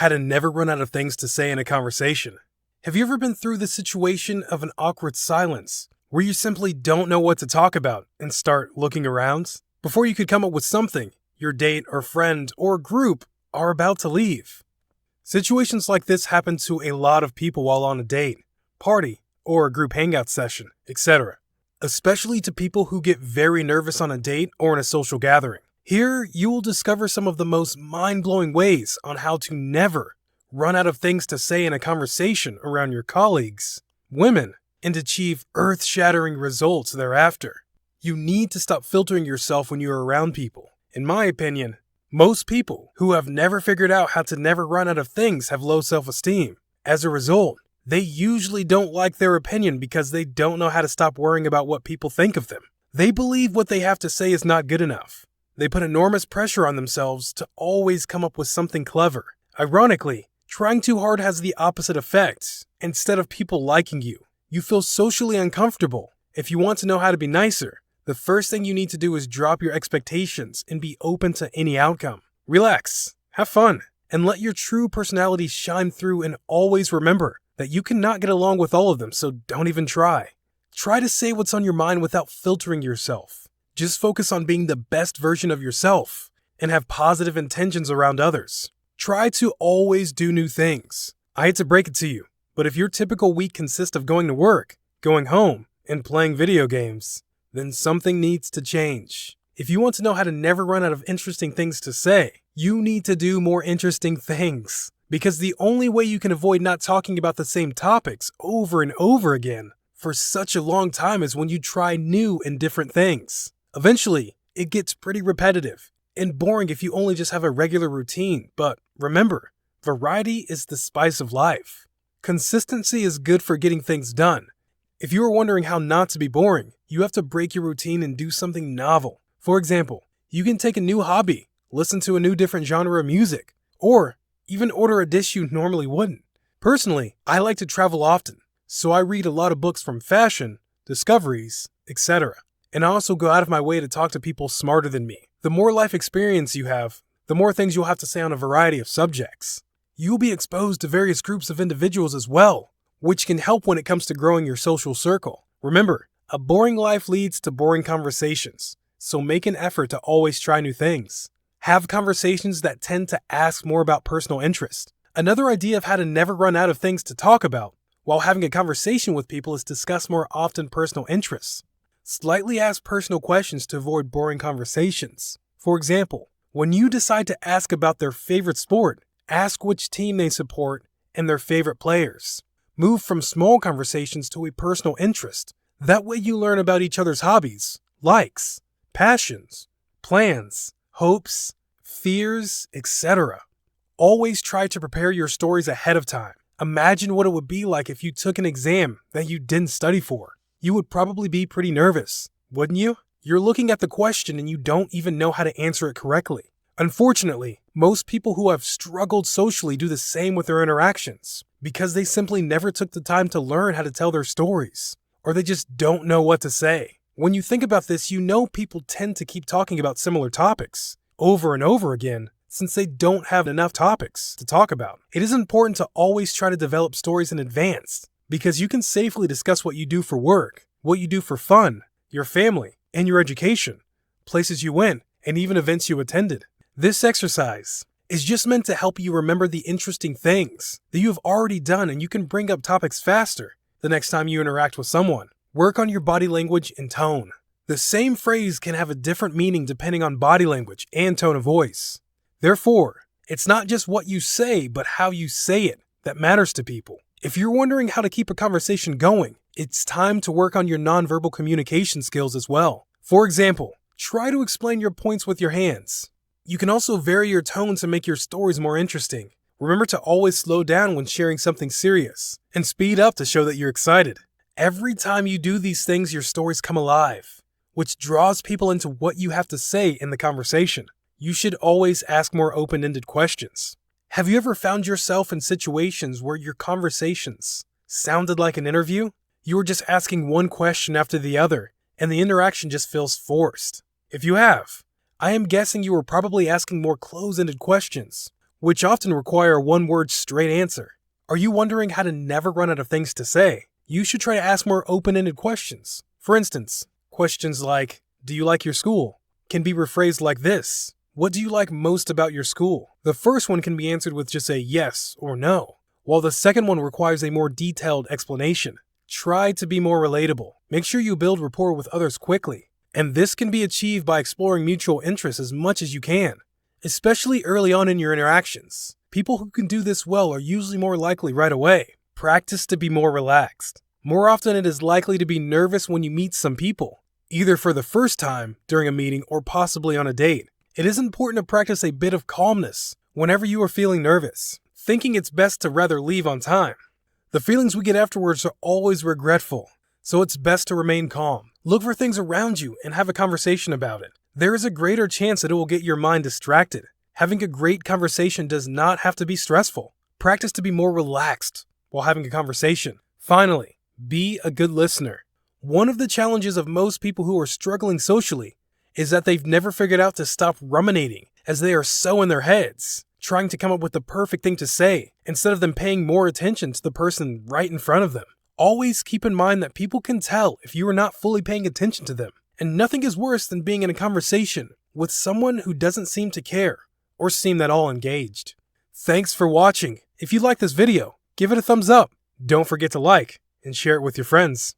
How to never run out of things to say in a conversation. Have you ever been through the situation of an awkward silence, where you simply don't know what to talk about and start looking around? Before you could come up with something, your date or friend or group are about to leave. Situations like this happen to a lot of people while on a date, party, or a group hangout session, etc. Especially to people who get very nervous on a date or in a social gathering. Here, you will discover some of the most mind-blowing ways on how to never run out of things to say in a conversation around your colleagues, women, and achieve earth-shattering results thereafter. You need to stop filtering yourself when you are around people. In my opinion, most people who have never figured out how to never run out of things have low self-esteem. As a result, they usually don't like their opinion because they don't know how to stop worrying about what people think of them. They believe what they have to say is not good enough. They put enormous pressure on themselves to always come up with something clever. Ironically, trying too hard has the opposite effect. Instead of people liking you, you feel socially uncomfortable. If you want to know how to be nicer, the first thing you need to do is drop your expectations and be open to any outcome. Relax, have fun, and let your true personality shine through, and always remember that you cannot get along with all of them, so don't even try. Try to say what's on your mind without filtering yourself. Just focus on being the best version of yourself and have positive intentions around others. Try to always do new things. I hate to break it to you, but if your typical week consists of going to work, going home, and playing video games, then something needs to change. If you want to know how to never run out of interesting things to say, you need to do more interesting things. Because the only way you can avoid not talking about the same topics over and over again for such a long time is when you try new and different things. Eventually, it gets pretty repetitive and boring if you only just have a regular routine. But remember, variety is the spice of life. Consistency is good for getting things done. If you are wondering how not to be boring, you have to break your routine and do something novel. For example, you can take a new hobby, listen to a new different genre of music, or even order a dish you normally wouldn't. Personally, I like to travel often, so I read a lot of books from fashion, discoveries, etc. And I also go out of my way to talk to people smarter than me. The more life experience you have, the more things you'll have to say on a variety of subjects. You'll be exposed to various groups of individuals as well, which can help when it comes to growing your social circle. Remember, a boring life leads to boring conversations, so make an effort to always try new things. Have conversations that tend to ask more about personal interest. Another idea of how to never run out of things to talk about while having a conversation with people is discuss more often personal interests. Slightly ask personal questions to avoid boring conversations. For example, when you decide to ask about their favorite sport, ask which team they support and their favorite players. Move from small conversations to a personal interest. That way you learn about each other's hobbies, likes, passions, plans, hopes, fears, etc. Always try to prepare your stories ahead of time. Imagine what it would be like if you took an exam that you didn't study for. You would probably be pretty nervous, wouldn't you? You're looking at the question and you don't even know how to answer it correctly. Unfortunately, most people who have struggled socially do the same with their interactions because they simply never took the time to learn how to tell their stories, or they just don't know what to say. When you think about this, you know people tend to keep talking about similar topics over and over again since they don't have enough topics to talk about. It is important to always try to develop stories in advance because you can safely discuss what you do for work, what you do for fun, your family, and your education, places you went, and even events you attended. This exercise is just meant to help you remember the interesting things that you have already done, and you can bring up topics faster the next time you interact with someone. Work on your body language and tone. The same phrase can have a different meaning depending on body language and tone of voice. Therefore, it's not just what you say, but how you say it that matters to people. If you're wondering how to keep a conversation going, it's time to work on your nonverbal communication skills as well. For example, try to explain your points with your hands. You can also vary your tone to make your stories more interesting. Remember to always slow down when sharing something serious, and speed up to show that you're excited. Every time you do these things, your stories come alive, which draws people into what you have to say in the conversation. You should always ask more open-ended questions. Have you ever found yourself in situations where your conversations sounded like an interview? You were just asking one question after the other, and the interaction just feels forced. If you have, I am guessing you were probably asking more close-ended questions, which often require a one-word straight answer. Are you wondering how to never run out of things to say? You should try to ask more open-ended questions. For instance, questions like, do you like your school? Can be rephrased like this. What do you like most about your school? The first one can be answered with just a yes or no, while the second one requires a more detailed explanation. Try to be more relatable. Make sure you build rapport with others quickly. And this can be achieved by exploring mutual interests as much as you can, especially early on in your interactions. People who can do this well are usually more likely right away. Practice to be more relaxed. More often it is likely to be nervous when you meet some people, either for the first time, during a meeting, or possibly on a date. It is important to practice a bit of calmness whenever you are feeling nervous, thinking it's best to rather leave on time. The feelings we get afterwards are always regretful, so it's best to remain calm. Look for things around you and have a conversation about it. There is a greater chance that it will get your mind distracted. Having a great conversation does not have to be stressful. Practice to be more relaxed while having a conversation. Finally, be a good listener. One of the challenges of most people who are struggling socially is that they've never figured out to stop ruminating, as they are so in their heads, trying to come up with the perfect thing to say, instead of them paying more attention to the person right in front of them. Always keep in mind that people can tell if you are not fully paying attention to them, and nothing is worse than being in a conversation with someone who doesn't seem to care or seem at all engaged. Thanks for watching. If you like this video, give it a thumbs up. Don't forget to like and share it with your friends.